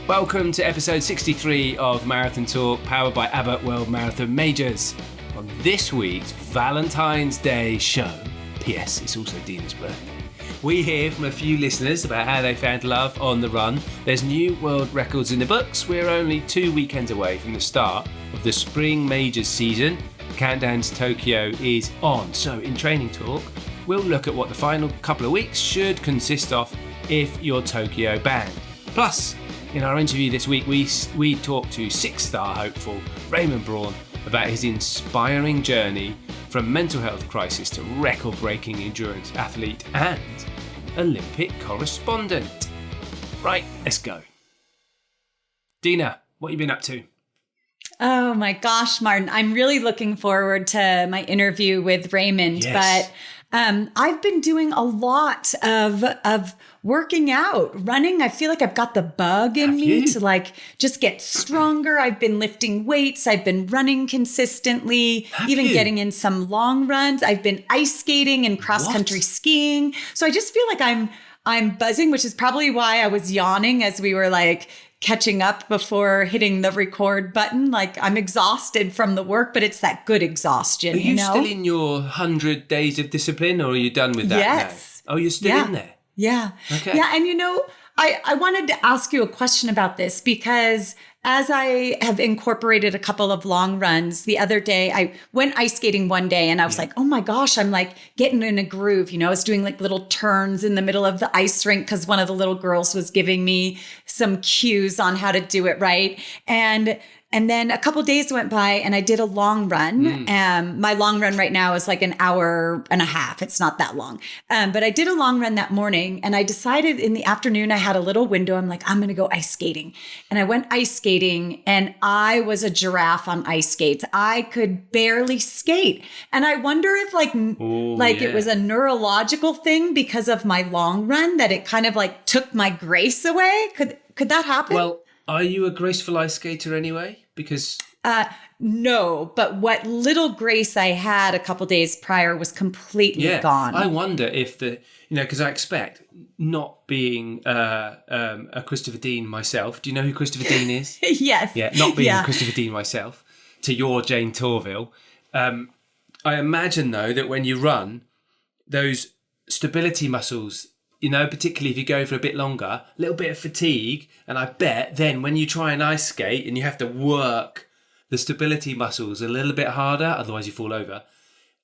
Welcome to episode 63 of Marathon Talk, powered by Abbott World Marathon Majors. On this week's Valentine's Day show, P.S. it's also Dina's birthday, we hear from a few listeners about how they found love on the run. There's new world records in the books. We're only 2 weekends away from the start of the spring majors season. The countdown to Tokyo is on. So in Training Talk, we'll look at what the final couple of weeks should consist of if you're Tokyo bound. Plus, in our interview this week, we talked to six-star hopeful Raymond Braun about his inspiring journey from mental health crisis to record-breaking endurance athlete and Olympic correspondent. Right, let's go. Dina, what have you been up to? Oh my gosh, Martin, I'm really looking forward to my interview with Raymond, Yes. but I've been doing a lot of working out, running. I feel like I've got the bug in me to like just get stronger. I've been lifting weights. I've been running consistently, getting in some long runs. I've been ice skating and cross country skiing. So I just feel like I'm buzzing, which is probably why I was yawning as we were like catching up before hitting the record button. Like I'm exhausted from the work, but it's that good exhaustion. Are you still in your 100 days of discipline, or are you done with that Yes. now? Oh, you're still in there? Yeah. Okay. Yeah. And I wanted to ask you a question about this because as I have incorporated a couple of long runs, the other day I went ice skating one day and I was like, oh my gosh, I'm like getting in a groove. I was doing like little turns in the middle of the ice rink because one of the little girls was giving me some cues on how to do it right. And then a couple days went by and I did a long run. My long run right now is like an hour and a half. It's not that long. But I did a long run that morning and I decided in the afternoon, I had a little window. I'm like, I'm going to go ice skating. And I went ice skating and I was a giraffe on ice skates. I could barely skate. And I wonder if it was a neurological thing because of my long run that it kind of like took my grace away. Could that happen? Well, are you a graceful ice skater anyway? Because no, but what little grace I had a couple days prior was completely gone. I wonder if because I expect, not being a Christopher Dean myself. Do you know who Christopher Dean is? Yes. Yeah, not being a Christopher Dean myself, to your Jane Torville. I imagine though that when you run, those stability muscles, particularly if you go for a bit longer, a little bit of fatigue. And I bet then when you try and ice skate and you have to work the stability muscles a little bit harder, otherwise you fall over.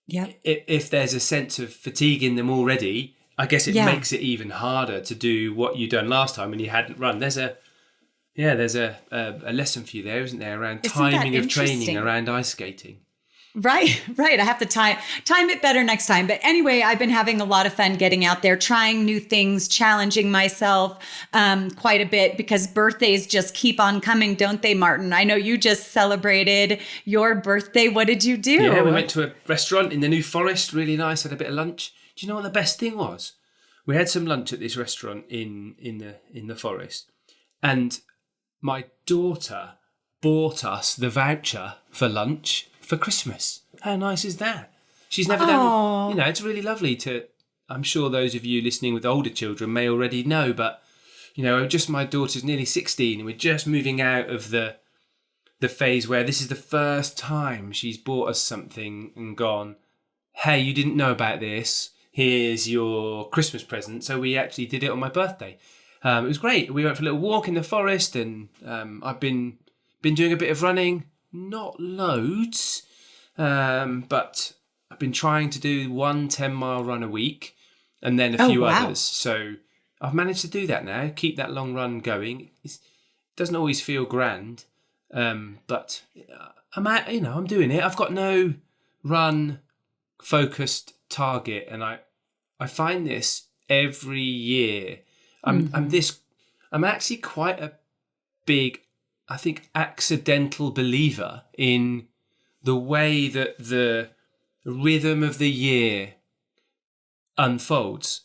Yeah. If there's a sense of fatigue in them already, I guess it makes it even harder to do what you done last time when you hadn't run. There's a lesson for you there, isn't there, around timing of training around ice skating. Right. I have to time it better next time. But anyway, I've been having a lot of fun getting out there, trying new things, challenging myself quite a bit because birthdays just keep on coming, don't they, Martin? I know you just celebrated your birthday. What did you do? Yeah, we went to a restaurant in the New Forest, really nice, had a bit of lunch. Do you know what the best thing was? We had some lunch at this restaurant in the forest, and my daughter bought us the voucher for lunch for Christmas. How nice is that? She's never done, it's really lovely to, I'm sure those of you listening with older children may already know, but, just my daughter's nearly 16 and we're just moving out of the phase where this is the first time she's bought us something and gone, hey, you didn't know about this, here's your Christmas present. So we actually did it on my birthday. It was great. We went for a little walk in the forest and I've been doing a bit of running. Not loads, but I've been trying to do 1 10-mile run a week and then a few others. So I've managed to do that now, keep that long run going. It doesn't always feel grand, but I'm doing it. I've got no run-focused target, and I find this every year. I'm actually quite a big, I think, accidental believer in the way that the rhythm of the year unfolds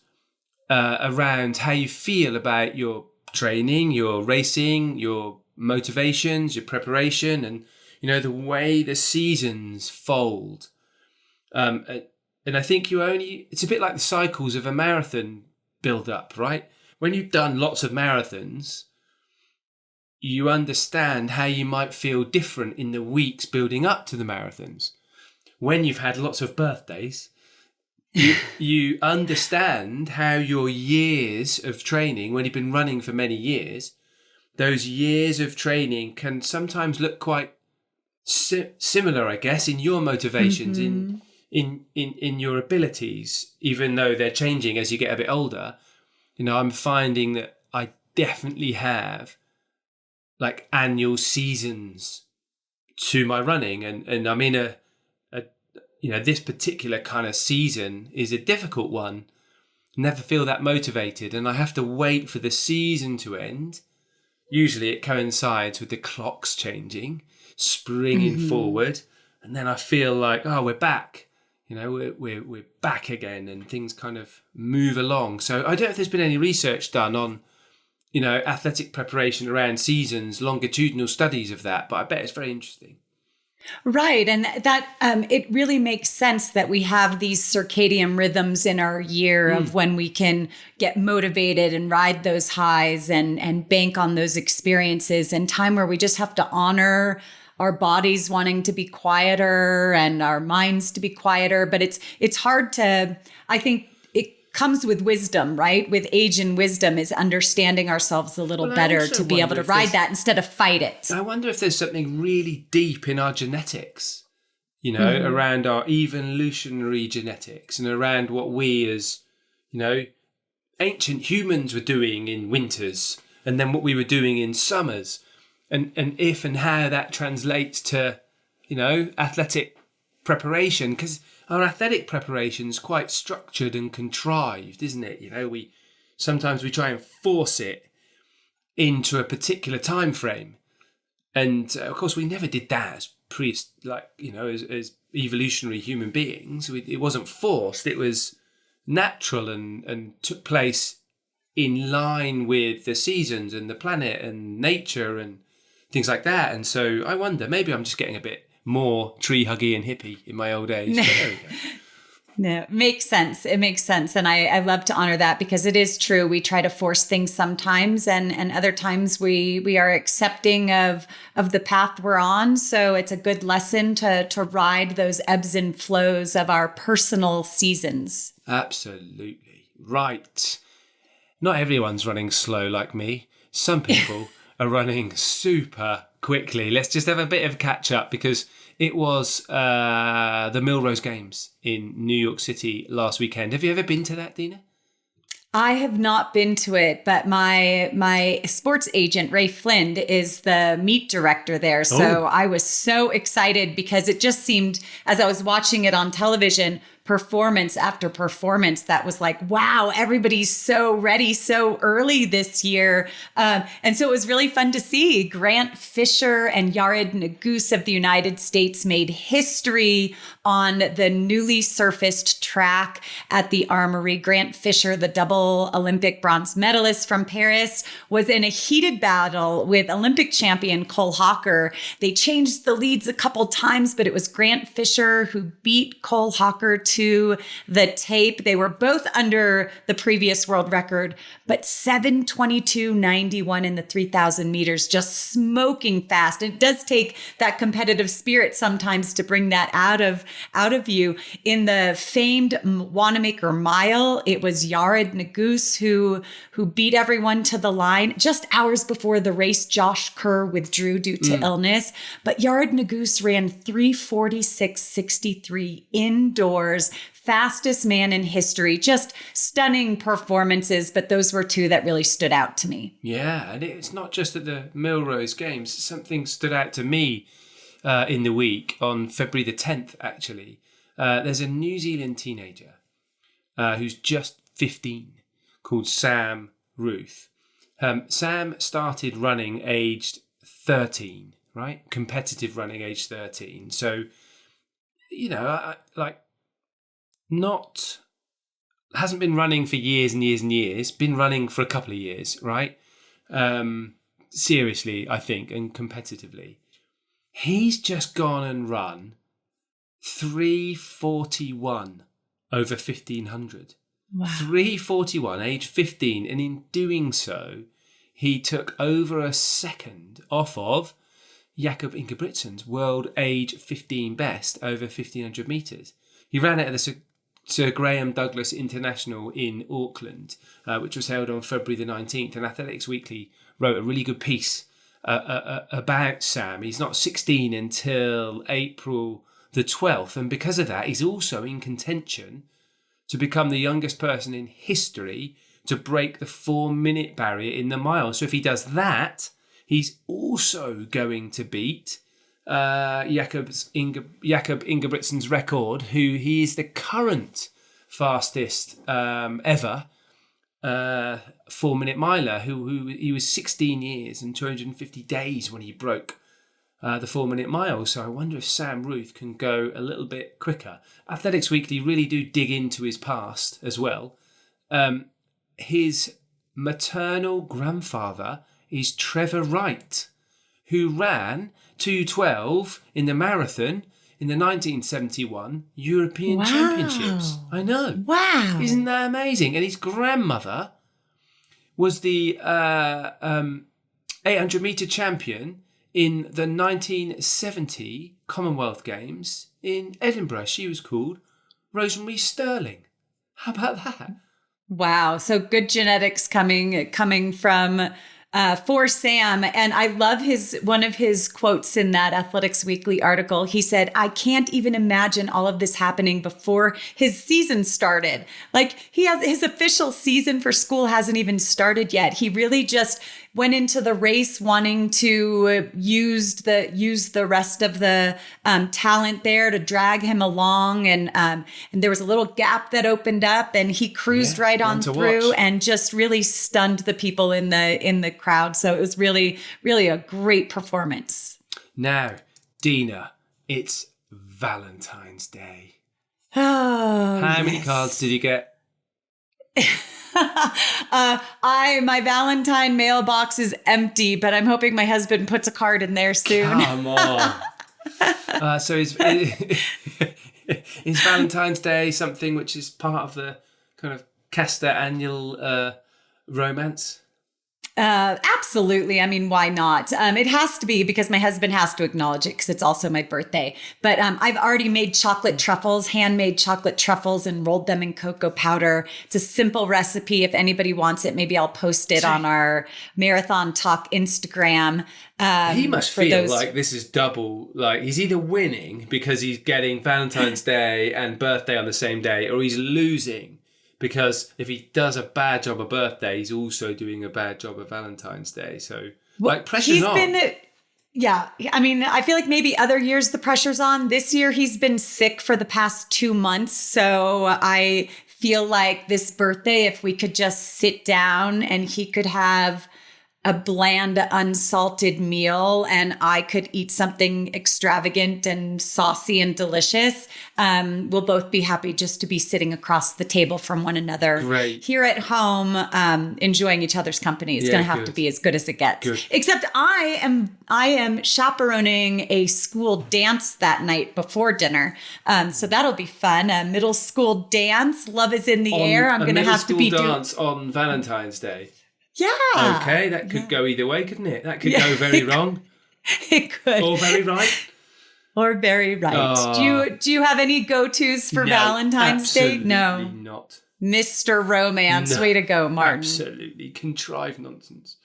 around how you feel about your training, your racing, your motivations, your preparation, and the way the seasons fold. And I think it's a bit like the cycles of a marathon build up, right? When you've done lots of marathons, you understand how you might feel different in the weeks building up to the marathons. When you've had lots of birthdays, you understand how your years of training, when you've been running for many years, those years of training can sometimes look quite similar, I guess, in your motivations, in your abilities, even though they're changing as you get a bit older. I'm finding that I definitely have like annual seasons to my running, and I'm in a this particular kind of season is a difficult one. Never feel that motivated, and I have to wait for the season to end. Usually it coincides with the clocks changing, springing forward, and then I feel like, oh, we're back. We're back again, and things kind of move along. So I don't know if there's been any research done on, athletic preparation around seasons, longitudinal studies of that, but I bet it's very interesting. Right. And that it really makes sense that we have these circadian rhythms in our year of when we can get motivated and ride those highs and bank on those experiences, and time where we just have to honor our bodies wanting to be quieter and our minds to be quieter. But it's hard to, I think, comes with wisdom, right? With age and wisdom is understanding ourselves a little better to be able to ride that instead of fight it. I wonder if there's something really deep in our genetics, around our evolutionary genetics and around what we as, ancient humans were doing in winters and then what we were doing in summers, and if and how that translates to, athletic preparation, because our athletic preparation is quite structured and contrived, isn't it? We sometimes try and force it into a particular time frame, and of course we never did that as evolutionary human beings. It wasn't forced; it was natural and took place in line with the seasons and the planet and nature and things like that. And so I wonder, maybe I'm just getting a bit more tree huggy and hippie in my old age. But there we go. No, it makes sense. It makes sense. And I love to honor that, because it is true. We try to force things sometimes, and other times we are accepting of the path we're on. So it's a good lesson to ride those ebbs and flows of our personal seasons. Absolutely. Right. Not everyone's running slow like me. Some people are running super quickly. Let's just have a bit of catch up, because it was the Milrose Games in New York City last weekend. Have you ever been to that, Dina? I have not been to it, but my sports agent, Ray Flynn, is the meet director there. So I was so excited, because it just seemed, as I was watching it on television, performance after performance, that was like, wow, everybody's so ready so early this year. And so it was really fun to see. Grant Fisher and Yared Nuguse of the United States made history on the newly surfaced track at the Armory. Grant Fisher, the double Olympic bronze medalist from Paris, was in a heated battle with Olympic champion Cole Hawker. They changed the leads a couple times, but it was Grant Fisher who beat Cole Hawker to the tape. They were both under the previous world record, but 7:22.91 in the 3,000 meters, just smoking fast. And it does take that competitive spirit sometimes to bring that out of you. In the famed Wanamaker Mile, it was Yared Nuguse who beat everyone to the line. Just hours before the race, Josh Kerr withdrew due to illness, but Yared Nuguse ran 3:46.63 indoors. Fastest man in history. Just stunning performances, but those were two that really stood out to me. Yeah, and it's not just at the Milrose Games. Something stood out to me in the week on February the 10th, actually. There's a New Zealand teenager who's just 15 called Sam Ruth. Sam started running aged 13, right? Competitive running aged 13. So, hasn't been running for years and years and years, been running for a couple of years, right? Seriously, I think, and competitively. He's just gone and run 3:41 over 1,500. Wow. 3:41, age 15, and in doing so, he took over a second off of Jakob Ingebrigtsen's world age 15 best over 1,500 metres. He ran it at the Sir Graham Douglas International in Auckland, which was held on February the 19th. And Athletics Weekly wrote a really good piece about Sam. He's not 16 until April the 12th. And because of that, he's also in contention to become the youngest person in history to break the 4-minute barrier in the mile. So if he does that, he's also going to beat Jakob Ingebrigtsen's record, who he is the current fastest ever 4-minute miler, who he was 16 years and 250 days when he broke the 4-minute mile. So I wonder if Sam Ruth can go a little bit quicker. Athletics Weekly really do dig into his past as well. His maternal grandfather is Trevor Wright, who ran 2:12 in the marathon in the 1971 European Championships. I know. Wow. Isn't that amazing? And his grandmother was the 800 metre champion in the 1970 Commonwealth Games in Edinburgh. She was called Rosemary Sterling. How about that? Wow. So good genetics coming from for Sam. And I love one of his quotes in that Athletics Weekly article. He said, "I can't even imagine all of this happening before his season started." Like, his official season for school hasn't even started yet. He really just went into the race wanting to use the rest of the talent there to drag him along. And there was a little gap that opened up, and he cruised right on through and just really stunned the people in the crowd. So it was really, really a great performance. Now, Dina, it's Valentine's Day. Oh, How many cards did you get? My Valentine mailbox is empty, but I'm hoping my husband puts a card in there soon. Come on. So is Valentine's Day something which is part of the kind of Castor annual romance? Absolutely. I mean, why not? It has to be, because my husband has to acknowledge it, because it's also my birthday. But I've already made chocolate truffles, handmade chocolate truffles, and rolled them in cocoa powder. It's a simple recipe. If anybody wants it, maybe I'll post it on our Marathon Talk Instagram. He must feel like this is double. Like, he's either winning because he's getting Valentine's Day and birthday on the same day, or he's losing because if he does a bad job of birthday, he's also doing a bad job of Valentine's Day. So, pressure's on. Yeah. I mean, I feel like maybe other years the pressure's on. This year he's been sick for the past 2 months. So I feel like this birthday, if we could just sit down and he could have a bland, unsalted meal and I could eat something extravagant and saucy and delicious, we'll both be happy just to be sitting across the table from one another. Great. Here at home, enjoying each other's company. It's going to have to be as good as it gets. Good. Except I am chaperoning a school dance that night before dinner. So that'll be fun. A middle school dance. Love is in the air. I'm going to have to be doing dance on Valentine's Day. Yeah. Okay, that could go either way, couldn't it? That could go very wrong. It could. Or very right. Or very right. Do you have any go-tos for Valentine's Day? No. Absolutely not. Mr. Romance. No, way to go, Martin. Absolutely. Contrived nonsense.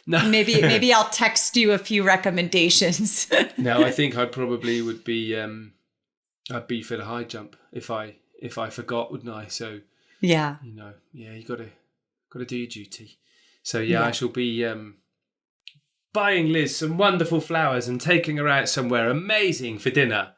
No. Maybe I'll text you a few recommendations. No, I think I probably would be I'd be for the high jump if I forgot, wouldn't I? So yeah. You gotta do your duty. So I shall be buying Liz some wonderful flowers and taking her out somewhere amazing for dinner.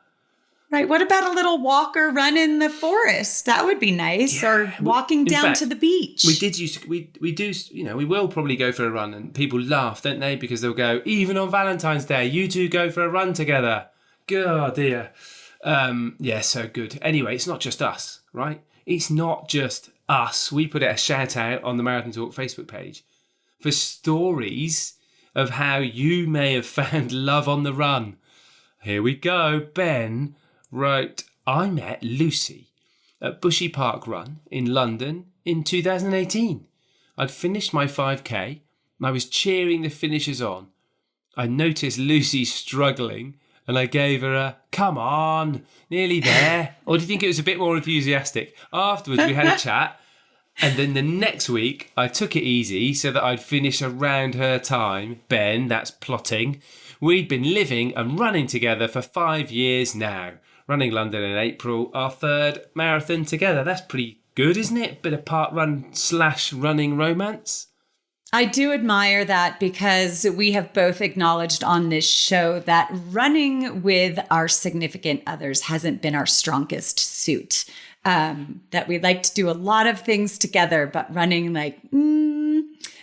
Right. What about a little walk or run in the forest? That would be nice. Yeah. Or walking down to the beach. We will probably go for a run, and people laugh, don't they? Because they'll go, even on Valentine's Day, you two go for a run together. God, dear. So good. Anyway, it's not just us, right? It's not just us. We put a shout out on the Marathon Talk Facebook page for stories of how you may have found love on the run. Here we go. Ben wrote, I met Lucy at Bushy Park Run in London in 2018. I'd finished my 5K I was cheering the finishers on. I noticed Lucy struggling and I gave her a, come on, nearly there. Or do you think it was a bit more enthusiastic? Afterwards, we had a chat. And then the next week, I took it easy so that I'd finish around her time. Ben, that's plotting. We'd been living and running together for 5 years now. Running London in April, our third marathon together. That's pretty good, isn't it? Bit of part run / running romance. I do admire that because we have both acknowledged on this show that running with our significant others hasn't been our strongest suit. That we like to do a lot of things together, but running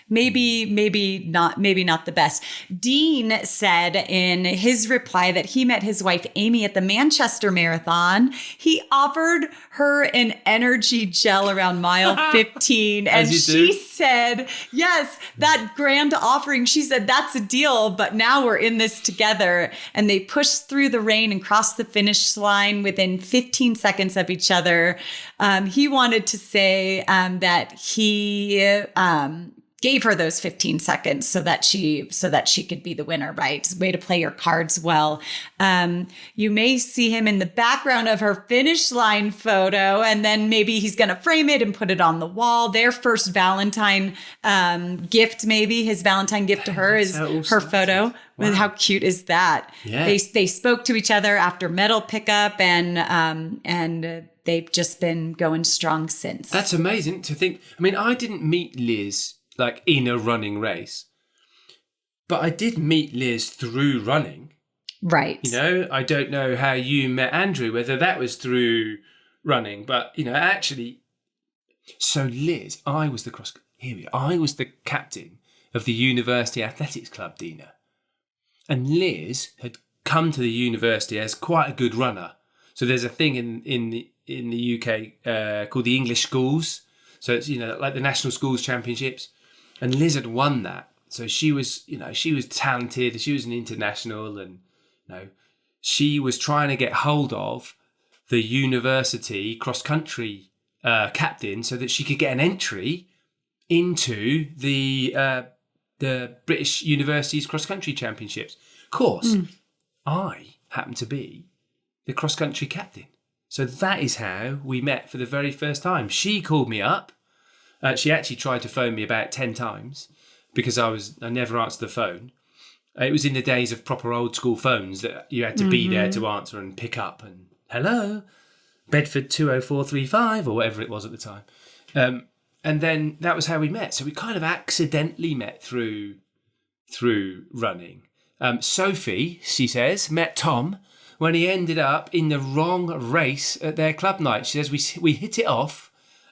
maybe not the best. Dean said in his reply that he met his wife Amy at the Manchester Marathon. He offered her an energy gel around mile 15 and she said, yes, that grand offering. She said, that's a deal, but now we're in this together. And they pushed through the rain and crossed the finish line within 15 seconds of each other. He wanted to say that he gave her those 15 seconds so that she could be the winner, right? Way to play your cards well. You may see him in the background of her finish line photo, and then maybe he's going to frame it and put it on the wall. Their first Valentine gift, maybe his Valentine gift to her is her photo. Wow. How cute is that? Yeah. They spoke to each other after medal pickup, and they've just been going strong since. That's amazing to think. I mean, I didn't meet Liz like in a running race, but I did meet Liz through running. Right. You know, I don't know how you met Andrew, whether that was through running, but you know, actually, so Liz, I was the captain of the University Athletics Club, Dina. And Liz had come to the university as quite a good runner. So there's a thing in the UK called the English Schools. So it's, you know, like the National Schools Championships. And Liz had won that. So she was talented. She was an international, and she was trying to get hold of the university cross-country captain so that she could get an entry into the British Universities cross-country championships. Of course, I happen to be the cross-country captain. So that is how we met for the very first time. She called me up. She actually tried to phone me about 10 times because I never answered the phone. It was in the days of proper old school phones that you had to be there to answer and pick up and, hello, Bedford 20435 or whatever it was at the time. And then that was how we met. So we kind of accidentally met through running. Sophie, she says, met Tom when he ended up in the wrong race at their club night. She says we hit it off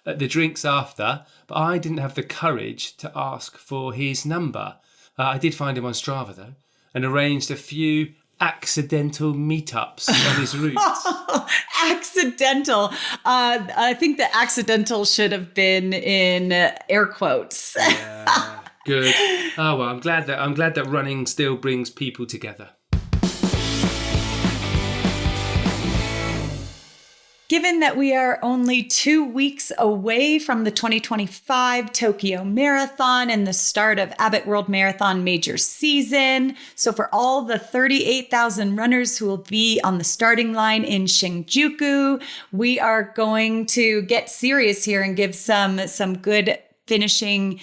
at the drinks after, but I didn't have the courage to ask for his number. I did find him on Strava though, and arranged a few accidental meetups on his route. Accidental. I think the accidental should have been in air quotes. Yeah, good. Oh well, I'm glad that running still brings people together. Given that we are only 2 weeks away from the 2025 Tokyo Marathon and the start of Abbott World Marathon major season, so for all the 38,000 runners who will be on the starting line in Shinjuku, we are going to get serious here and give some good finishing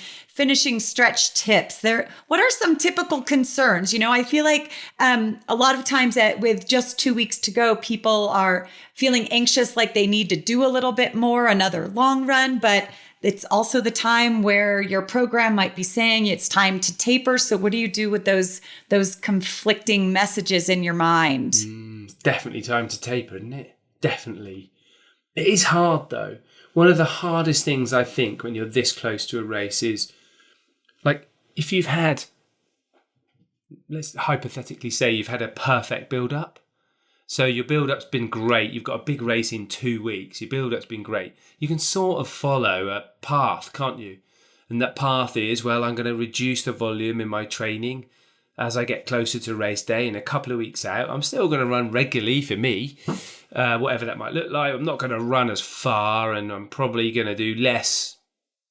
stretch tips. What are some typical concerns? You know, I feel like a lot of times with just 2 weeks to go, people are feeling anxious, like they need to do a little bit more, another long run, but it's also the time where your program might be saying it's time to taper. So what do you do with those conflicting messages in your mind? It's definitely time to taper, isn't it? Definitely. It is hard though. One of the hardest things I think when you're this close to a race is, like, if you've had, let's hypothetically say you've had a perfect build-up. So your build-up's been great. You've got a big race in 2 weeks. Your build-up's been great. You can sort of follow a path, can't you? And that path is, well, I'm going to reduce the volume in my training as I get closer to race day. And a couple of weeks out, I'm still going to run regularly for me, whatever that might look like. I'm not going to run as far, and I'm probably going to do less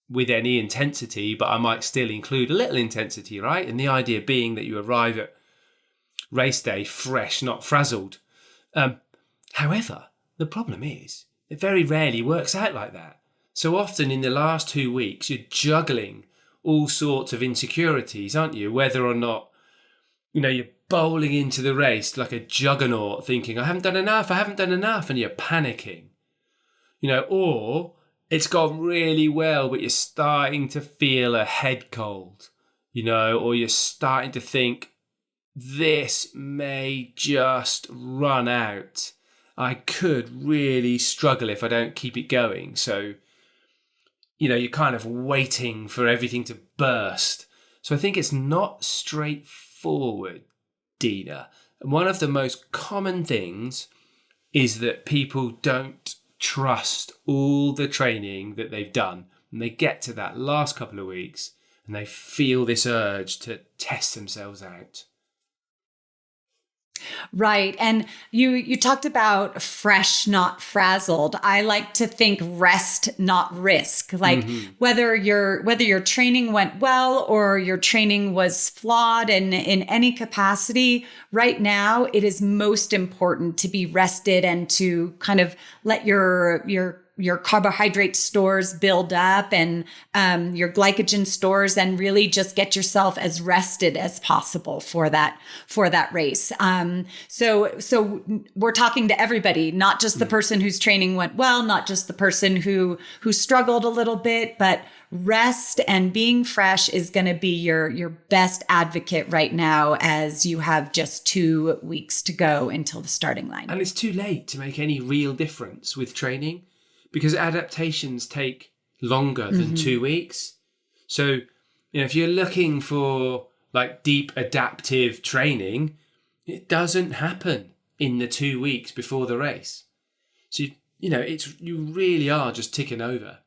with any intensity, but I might still include a little intensity, right? And the idea being that you arrive at race day fresh, not frazzled. However, the problem is it very rarely works out like that. So often in the last 2 weeks, you're juggling all sorts of insecurities, aren't you? Whether or not, you're bowling into the race like a juggernaut thinking, I haven't done enough, and you're panicking. Or it's gone really well, but you're starting to feel a head cold, or you're starting to think, this may just run out. I could really struggle if I don't keep it going. So, you're kind of waiting for everything to burst. So I think it's not straightforward, Dina. And one of the most common things is that people don't trust all the training that they've done. And they get to that last couple of weeks and they feel this urge to test themselves out. Right. And you talked about fresh, not frazzled. I like to think rest, not risk. Like whether your training went well or your training was flawed and in any capacity, right now it is most important to be rested and to kind of let your carbohydrate stores build up and your glycogen stores, and really just get yourself as rested as possible for that race. So we're talking to everybody, not just the person whose training went well, not just the person who struggled a little bit, but rest and being fresh is going to be your best advocate right now, as you have just 2 weeks to go until the starting line. And it's too late to make any real difference with training, because adaptations take longer than 2 weeks. So, if you're looking for like deep adaptive training, it doesn't happen in the 2 weeks before the race. So, you really are just ticking over,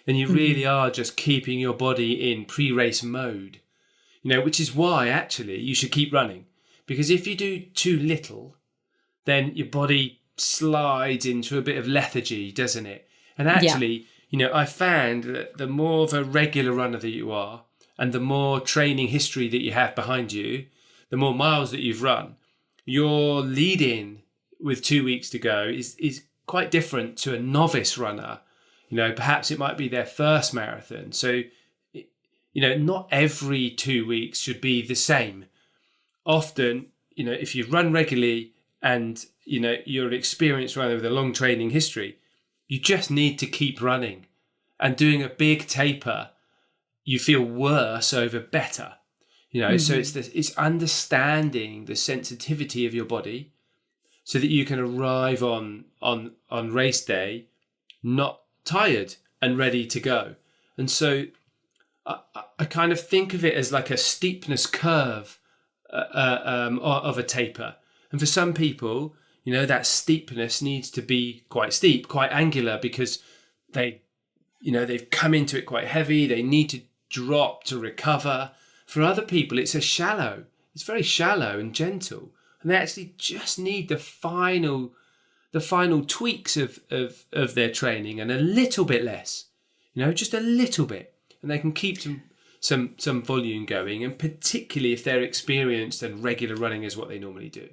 and you really are just keeping your body in pre-race mode, which is why actually you should keep running, because if you do too little, then your body slides into a bit of lethargy, doesn't it? And actually, I found that the more of a regular runner that you are, and the more training history that you have behind you, the more miles that you've run, your lead-in with 2 weeks to go is quite different to a novice runner. Perhaps it might be their first marathon. So, not every 2 weeks should be the same. Often, if you run regularly and, you're an experienced runner with a long training history, you just need to keep running. And doing a big taper, you feel worse over better. So it's understanding the sensitivity of your body so that you can arrive on race day not tired and ready to go. And so I kind of think of it as like a steepness curve of a taper. And for some people, that steepness needs to be quite steep, quite angular, because they've come into it quite heavy. They need to drop to recover. For other people, it's very shallow and gentle. And they actually just need the final tweaks of their training and a little bit less, just a little bit. And they can keep some volume going. And particularly if they're experienced and regular running is what they normally do.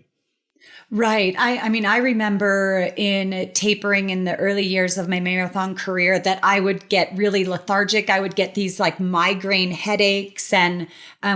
Right. I mean, I remember in tapering in the early years of my marathon career that I would get really lethargic. I would get these like migraine headaches, and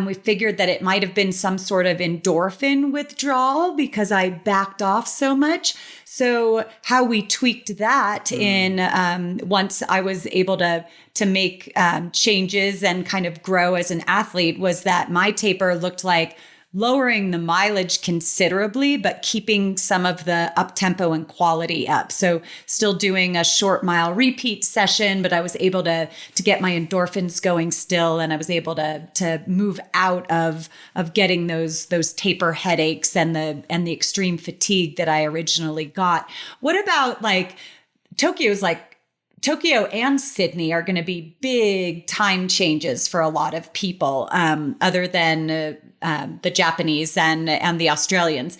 we figured that it might have been some sort of endorphin withdrawal because I backed off so much. So how we tweaked that in once I was able to make changes and kind of grow as an athlete was that my taper looked like lowering the mileage considerably, but keeping some of the up tempo and quality up. So still doing a short mile repeat session, but I was able to get my endorphins going still. And I was able to move out of getting those taper headaches and the extreme fatigue that I originally got. What about like Tokyo and Sydney are going to be big time changes for a lot of people, other than the Japanese and the Australians.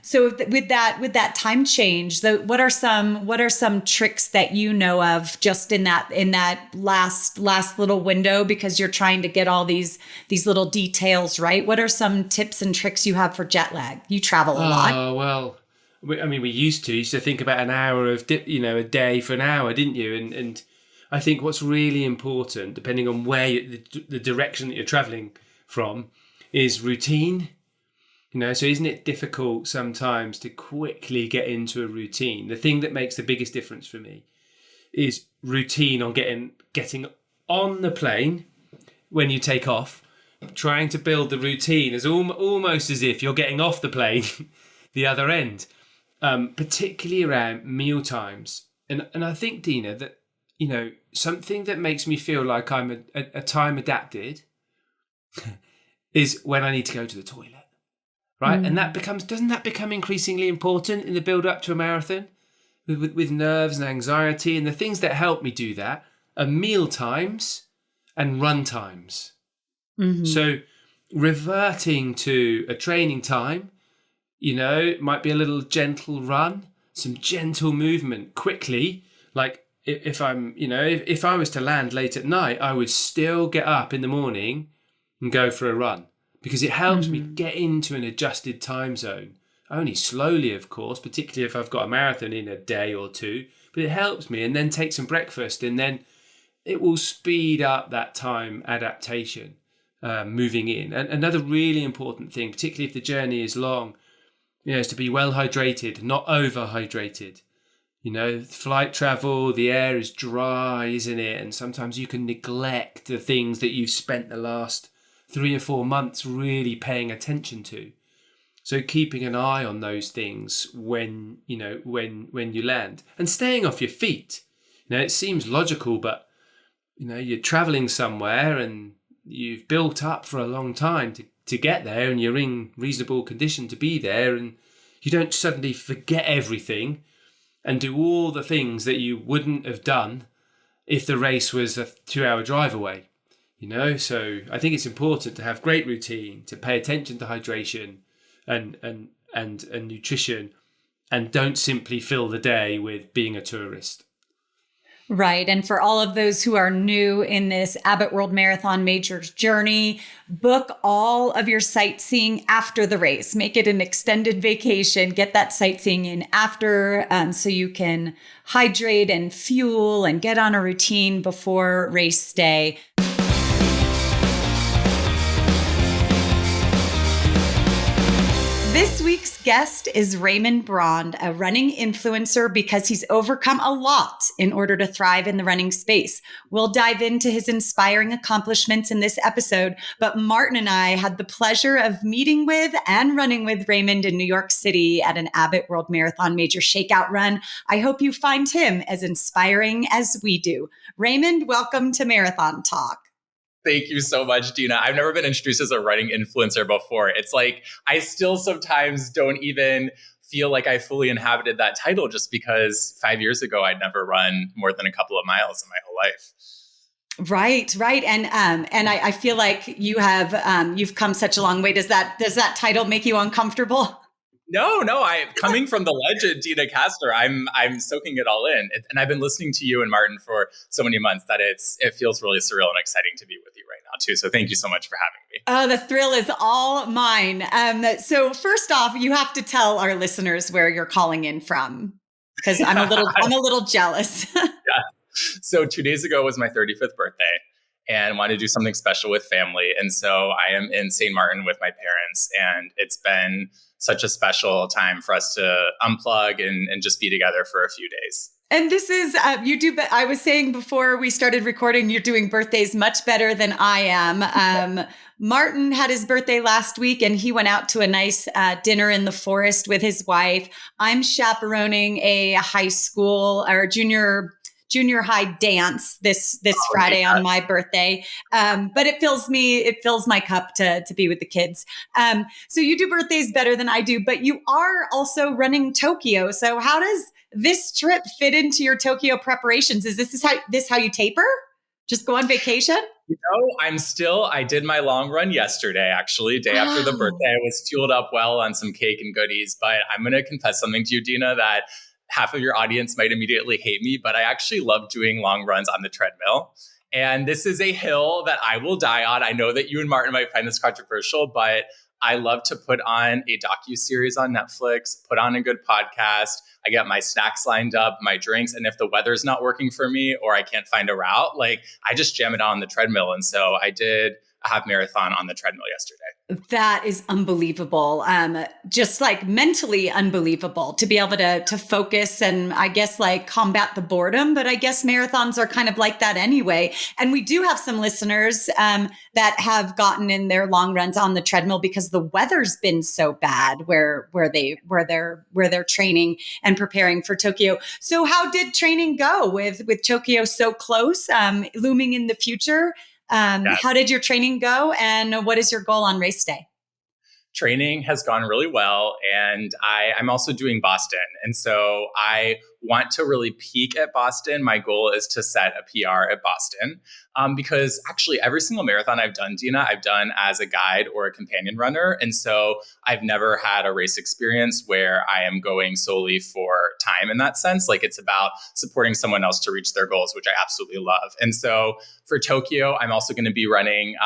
So with that time change, what are some tricks that you know of just in that last little window, because you're trying to get all these little details right? What are some tips and tricks you have for jet lag? You travel a lot. Oh, well, we used to think about an hour of, a day for an hour, didn't you? And I think what's really important, depending on where the direction that you're traveling from, is routine. So isn't it difficult sometimes to quickly get into a routine? The thing that makes the biggest difference for me is routine on getting on the plane when you take off, trying to build the routine as almost as if you're getting off the plane the other end, particularly around meal times. And I think, Dina, that, something that makes me feel like I'm a time adapted is when I need to go to the toilet, right? And doesn't that become increasingly important in the build up to a marathon with nerves and anxiety? And the things that help me do that are meal times and run times. Mm-hmm. So reverting to a training time, might be a little gentle run, some gentle movement quickly. Like if I was to land late at night, I would still get up in the morning and go for a run, because it helps me get into an adjusted time zone. Only slowly, of course, particularly if I've got a marathon in a day or two, but it helps me. And then take some breakfast, and then it will speed up that time adaptation, moving in. And another really important thing, particularly if the journey is long, is to be well hydrated, not overhydrated. Flight travel, the air is dry, isn't it? And sometimes you can neglect the things that you've spent the last 3 or 4 months really paying attention to. So keeping an eye on those things when you land, and staying off your feet. It seems logical, but you're traveling somewhere and you've built up for a long time to get there, and you're in reasonable condition to be there, and you don't suddenly forget everything and do all the things that you wouldn't have done if the race was a 2-hour drive away. So I think it's important to have great routine, to pay attention to hydration and nutrition, and don't simply fill the day with being a tourist. Right. And for all of those who are new in this Abbott World Marathon Majors journey, book all of your sightseeing after the race. Make it an extended vacation. Get that sightseeing in after, so you can hydrate and fuel and get on a routine before race day. This week's guest is Raymond Braun, a running influencer because he's overcome a lot in order to thrive in the running space. We'll dive into his inspiring accomplishments in this episode, but Martin and I had the pleasure of meeting with and running with Raymond in New York City at an Abbott World Marathon Major Shakeout run. I hope you find him as inspiring as we do. Raymond, welcome to Marathon Talk. Thank you so much, Dina. I've never been introduced as a running influencer before. It's like I still sometimes don't even feel like I fully inhabited that title, just because 5 years ago I'd never run more than a couple of miles in my whole life. Right. And I feel like you've come such a long way. Does that title make you uncomfortable? No. Coming from the legend, Dina Castor, I'm soaking it all in. And I've been listening to you and Martin for so many months that it feels really surreal and exciting to be with you right now too. So thank you so much for having me. Oh, the thrill is all mine. So first off, you have to tell our listeners where you're calling in from, because I'm a little jealous. Yeah. So 2 days ago was my 35th birthday, and wanted to do something special with family. And so I am in St. Martin with my parents, and it's been such a special time for us to unplug and just be together for a few days. And this is, I was saying before we started recording, you're doing birthdays much better than I am. Martin had his birthday last week, and he went out to a nice dinner in the forest with his wife. I'm chaperoning a high school or junior high dance this Friday on my birthday. But it fills my cup to be with the kids. So you do birthdays better than I do, but you are also running Tokyo. So how does this trip fit into your Tokyo preparations? Is this how you taper? Just go on vacation? I did my long run yesterday, actually, day after the Wow. birthday. I was fueled up well on some cake and goodies, but I'm going to confess something to you, Dina, that half of your audience might immediately hate me, but I actually love doing long runs on the treadmill. And this is a hill that I will die on. I know that you and Martin might find this controversial, but I love to put on a docuseries on Netflix, put on a good podcast. I get my snacks lined up, my drinks, and if the weather's not working for me or I can't find a route, like I just jam it on the treadmill. And so I did a half marathon on the treadmill yesterday. That is unbelievable. Just like mentally unbelievable to be able to focus and I guess like combat the boredom. But I guess marathons are kind of like that anyway. And we do have some listeners that have gotten in their long runs on the treadmill because the weather's been so bad where they're training and preparing for Tokyo. So how did training go with Tokyo so close, looming in the future? Yes. How did your training go? And what is your goal on race day? Training has gone really well. And I'm also doing Boston. And so I want to really peak at Boston. My goal is to set a PR at Boston because actually every single marathon I've done, Dina, I've done as a guide or a companion runner. And so I've never had a race experience where I am going solely for time in that sense. Like it's about supporting someone else to reach their goals, which I absolutely love. And so for Tokyo, I'm also going to be running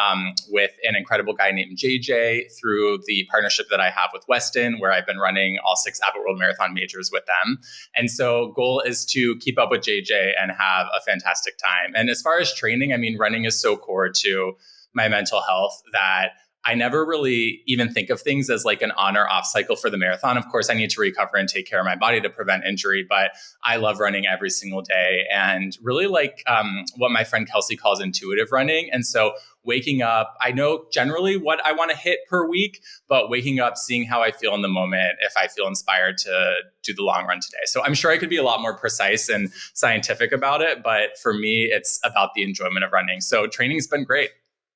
with an incredible guy named JJ through the partnership that I have with Weston, where I've been running all 6 Abbott World Marathon majors with them. And so goal is to keep up with JJ and have a fantastic time. And as far as training, I mean, running is so core to my mental health that I never really even think of things as like an on or off cycle for the marathon. Of course, I need to recover and take care of my body to prevent injury, but I love running every single day and really like what my friend Kelsey calls intuitive running. And so waking up, I know generally what I want to hit per week, but waking up, seeing how I feel in the moment, if I feel inspired to do the long run today. So I'm sure I could be a lot more precise and scientific about it, but for me, it's about the enjoyment of running. So training's been great.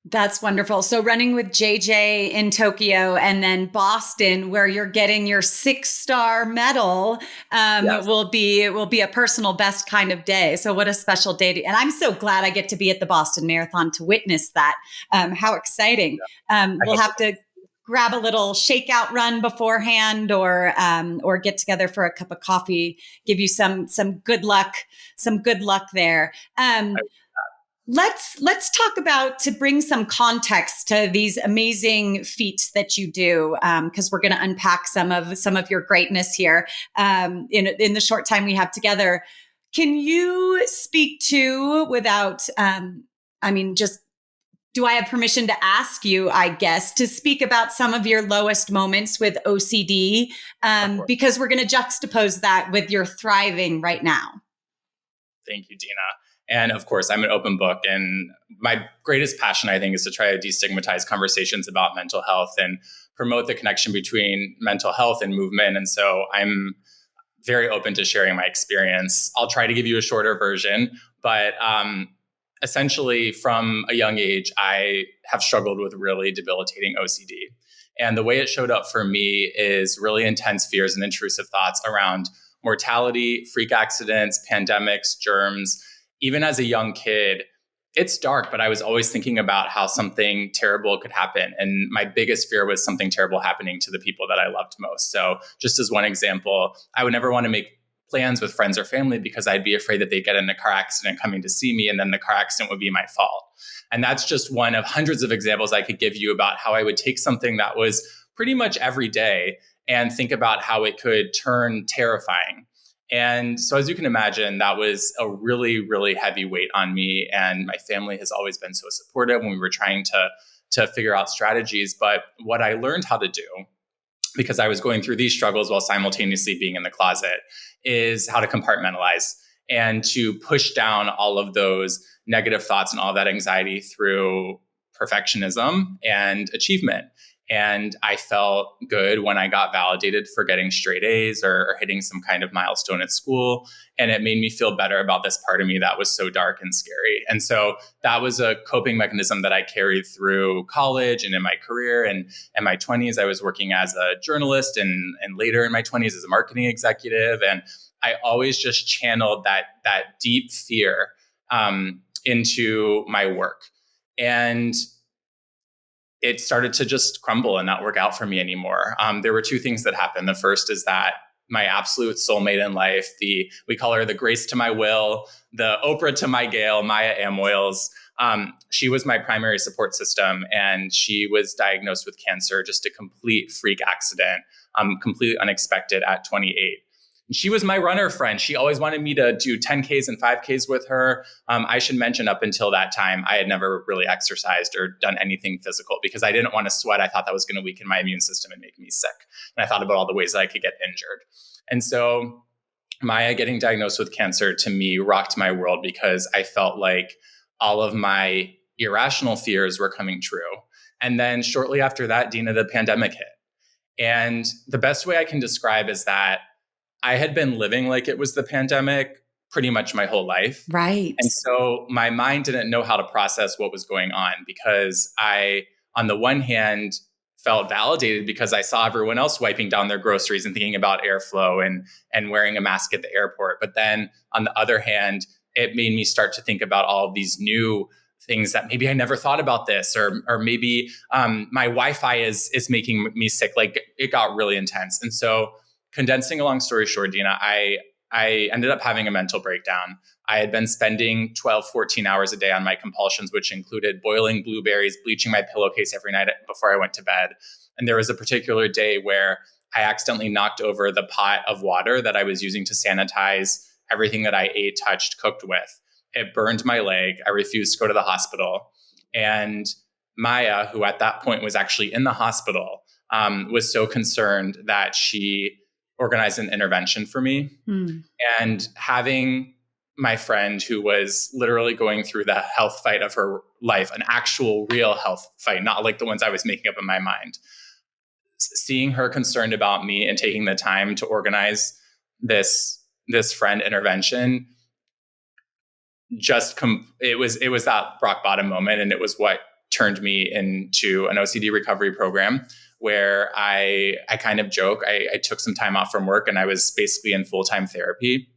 That's wonderful. So running with JJ in Tokyo and then Boston, where you're getting your 6-star medal, Yes. will be a personal best kind of day. So what a special day. And I'm so glad I get to be at the Boston Marathon to witness that. How exciting. We'll have to grab a little shakeout run beforehand or get together for a cup of coffee, give you some good luck there. Let's talk about, to bring some context to these amazing feats that you do, because we're going to unpack some of your greatness here in the short time we have together. Can you speak to, without, just, do I have permission to ask you, I guess, to speak about some of your lowest moments with OCD? Because we're going to juxtapose that with your thriving right now. Thank you, Dina. And of course, I'm an open book. And my greatest passion, I think, is to try to destigmatize conversations about mental health and promote the connection between mental health and movement. And so I'm very open to sharing my experience. I'll try to give you a shorter version, but essentially from a young age, I have struggled with really debilitating OCD. And the way it showed up for me is really intense fears and intrusive thoughts around mortality, freak accidents, pandemics, germs. Even as a young kid, it's dark, but I was always thinking about how something terrible could happen. And my biggest fear was something terrible happening to the people that I loved most. So just as one example, I would never want to make plans with friends or family because I'd be afraid that they'd get in a car accident coming to see me, and then the car accident would be my fault. And that's just one of hundreds of examples I could give you about how I would take something that was pretty much every day and think about how it could turn terrifying. And so as you can imagine, that was a really, really heavy weight on me. And my family has always been so supportive when we were trying to figure out strategies. But what I learned how to do, because I was going through these struggles while simultaneously being in the closet, is how to compartmentalize and to push down all of those negative thoughts and all that anxiety through perfectionism and achievement. And I felt good when I got validated for getting straight A's or hitting some kind of milestone at school. And it made me feel better about this part of me that was so dark and scary. And so that was a coping mechanism that I carried through college and in my career. And in my 20s, I was working as a journalist and later in my 20s as a marketing executive. And I always just channeled that deep fear into my work. And it started to just crumble and not work out for me anymore. There were two things that happened. The first is that my absolute soulmate in life, we call her the Grace to my Will, the Oprah to my Gail, Maya Amoyles. She was my primary support system, and she was diagnosed with cancer, just a complete freak accident, completely unexpected at 28. She was my runner friend. She always wanted me to do 10Ks and 5Ks with her. I should mention up until that time, I had never really exercised or done anything physical because I didn't want to sweat. I thought that was going to weaken my immune system and make me sick. And I thought about all the ways that I could get injured. And so Maya getting diagnosed with cancer to me rocked my world because I felt like all of my irrational fears were coming true. And then shortly after that, Dina, the pandemic hit. And the best way I can describe is that I had been living like it was the pandemic pretty much my whole life. Right. And so my mind didn't know how to process what was going on because I, on the one hand, felt validated because I saw everyone else wiping down their groceries and thinking about airflow and wearing a mask at the airport. But then on the other hand, it made me start to think about all of these new things that maybe I never thought about this, or maybe my Wi-Fi is making me sick. Like it got really intense. And so condensing a long story short, Dina, I ended up having a mental breakdown. I had been spending 12, 14 hours a day on my compulsions, which included boiling blueberries, bleaching my pillowcase every night before I went to bed. And there was a particular day where I accidentally knocked over the pot of water that I was using to sanitize everything that I ate, touched, cooked with. It burned my leg. I refused to go to the hospital. And Maya, who at that point was actually in the hospital, was so concerned that she organized an intervention for me. And having my friend who was literally going through the health fight of her life, an actual real health fight, not like the ones I was making up in my mind, seeing her concerned about me and taking the time to organize this friend intervention, it was that rock bottom moment. And it was what turned me into an OCD recovery program where I kind of joke, I took some time off from work and I was basically in full-time therapy.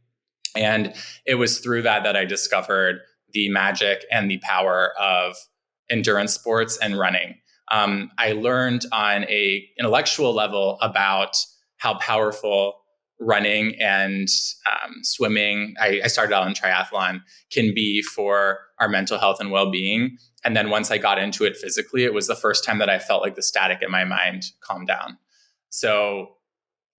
And it was through that I discovered the magic and the power of endurance sports and running. I learned on an intellectual level about how powerful running and swimming, I started out in triathlon, can be for our mental health and well-being. And then once I got into it physically, it was the first time that I felt like the static in my mind calmed down. So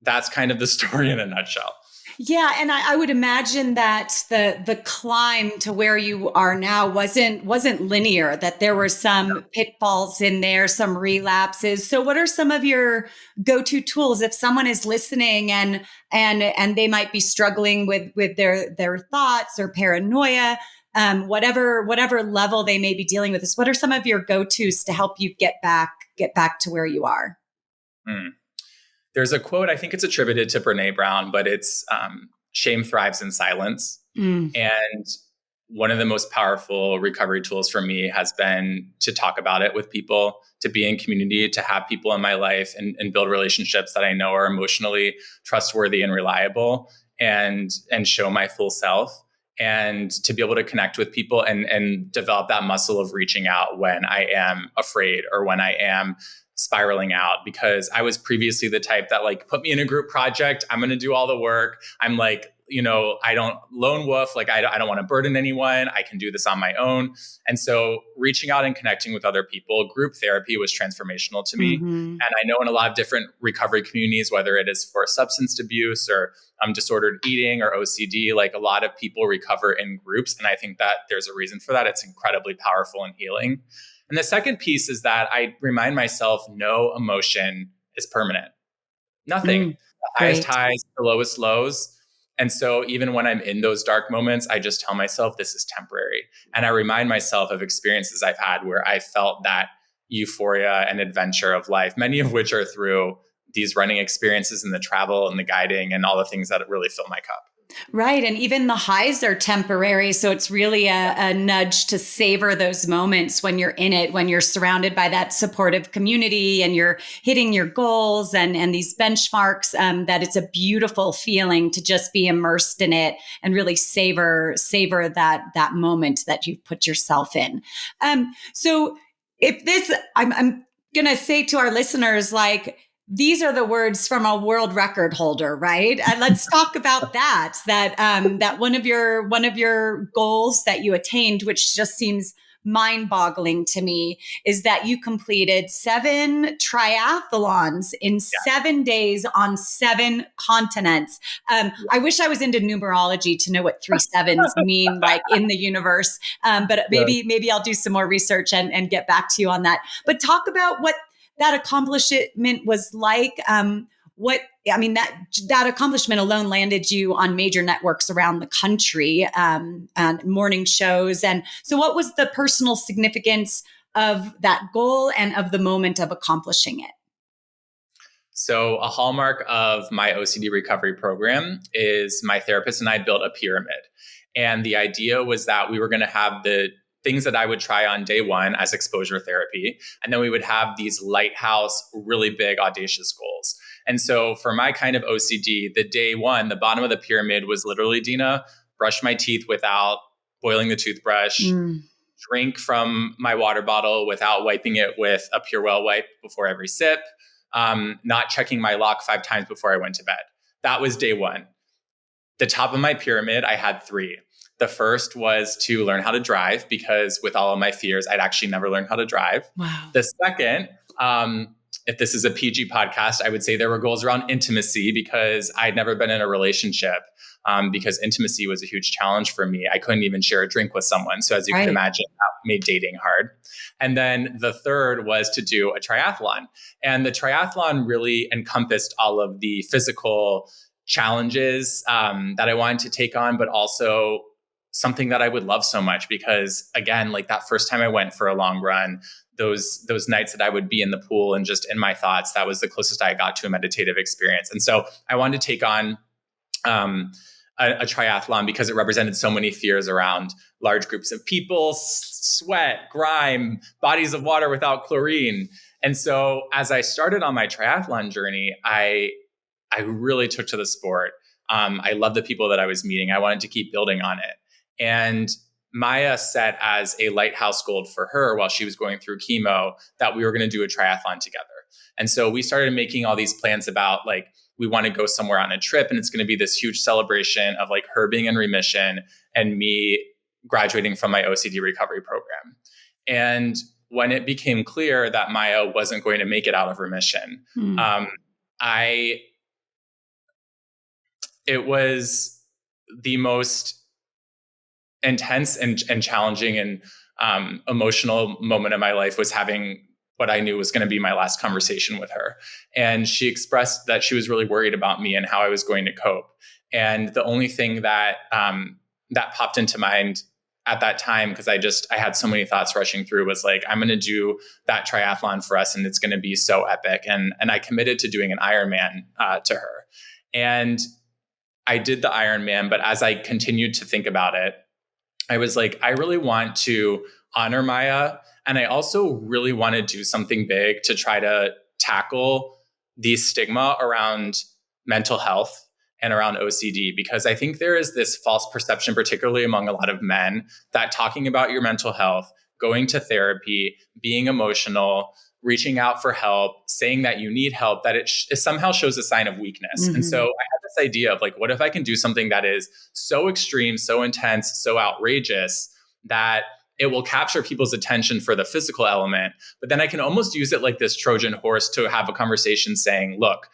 that's kind of the story in a nutshell. Yeah, and I would imagine that the climb to where you are now wasn't linear, that there were some pitfalls in there, some relapses. So what are some of your go-to tools if someone is listening and they might be struggling with their thoughts or paranoia, whatever level they may be dealing with this? What are some of your go-tos to help you get back to where you are? There's a quote, I think it's attributed to Brene Brown, but it's shame thrives in silence. And one of the most powerful recovery tools for me has been to talk about it with people, to be in community, to have people in my life and build relationships that I know are emotionally trustworthy and reliable, and show my full self, and to be able to connect with people and develop that muscle of reaching out when I am afraid or when I am spiraling out, because I was previously the type that like, put me in a group project, I'm going to do all the work. I'm like, I don't lone wolf. Like I don't want to burden anyone. I can do this on my own. And so reaching out and connecting with other people, group therapy was transformational to me. And I know in a lot of different recovery communities, whether it is for substance abuse or disordered eating or OCD, like a lot of people recover in groups. And I think that there's a reason for that. It's incredibly powerful and healing. And the second piece is that I remind myself no emotion is permanent. Nothing. The highest highs, the lowest lows. And so even when I'm in those dark moments, I just tell myself this is temporary. And I remind myself of experiences I've had where I felt that euphoria and adventure of life, many of which are through these running experiences and the travel and the guiding and all the things that really fill my cup. Right. And even the highs are temporary. So it's really a nudge to savor those moments when you're in it, when you're surrounded by that supportive community and you're hitting your goals and these benchmarks, that it's a beautiful feeling to just be immersed in it and really savor that moment that you've put yourself in. So if this, I'm going to say to our listeners, like, these are the words from a world record holder, right? And let's talk about that. That one of your goals that you attained, which just seems mind-boggling to me, is that you completed 7 triathlons in 7 days on 7 continents. I wish I was into numerology to know what 3 sevens mean, like in the universe. But maybe I'll do some more research and get back to you on that. But talk about what that accomplishment was like. That accomplishment alone landed you on major networks around the country, and morning shows. And so what was the personal significance of that goal and of the moment of accomplishing it? So a hallmark of my OCD recovery program is my therapist and I built a pyramid. And the idea was that we were going to have the things that I would try on day one as exposure therapy. And then we would have these lighthouse, really big, audacious goals. And so for my kind of OCD, the day one, the bottom of the pyramid was literally, Dina, brush my teeth without boiling the toothbrush, drink from my water bottle without wiping it with a Purell wipe before every sip, not checking my lock 5 times before I went to bed. That was day one. The top of my pyramid, I had 3. The first was to learn how to drive, because with all of my fears, I'd actually never learned how to drive. Wow. The second, if this is a PG podcast, I would say there were goals around intimacy, because I'd never been in a relationship, because intimacy was a huge challenge for me. I couldn't even share a drink with someone. So as you can imagine, that made dating hard. And then the third was to do a triathlon. And the triathlon really encompassed all of the physical challenges that I wanted to take on, but also something that I would love so much, because again, like that first time I went for a long run, those nights that I would be in the pool and just in my thoughts, that was the closest I got to a meditative experience. And so I wanted to take on a triathlon because it represented so many fears around large groups of people, sweat, grime, bodies of water without chlorine. And so as I started on my triathlon journey, I really took to the sport. I loved the people that I was meeting. I wanted to keep building on it. And Maya set as a lighthouse goal for her while she was going through chemo that we were going to do a triathlon together. And so we started making all these plans about, like, we want to go somewhere on a trip, and it's going to be this huge celebration of like her being in remission and me graduating from my OCD recovery program. And when it became clear that Maya wasn't going to make it out of remission, it was the most intense and challenging and emotional moment of my life, was having what I knew was going to be my last conversation with her. And she expressed that she was really worried about me and how I was going to cope. And the only thing that that popped into mind at that time, because I had so many thoughts rushing through, was like, I'm going to do that triathlon for us, and it's going to be so epic. And I committed to doing an Ironman to her. And I did the Ironman, but as I continued to think about it, I was like, I really want to honor Maya. And I also really want to do something big to try to tackle the stigma around mental health and around OCD, because I think there is this false perception, particularly among a lot of men, that talking about your mental health, going to therapy, being emotional, reaching out for help, saying that you need help, that it somehow shows a sign of weakness. And so I had this idea of like, what if I can do something that is so extreme, so intense, so outrageous that it will capture people's attention for the physical element, but then I can almost use it like this Trojan horse to have a conversation saying, look,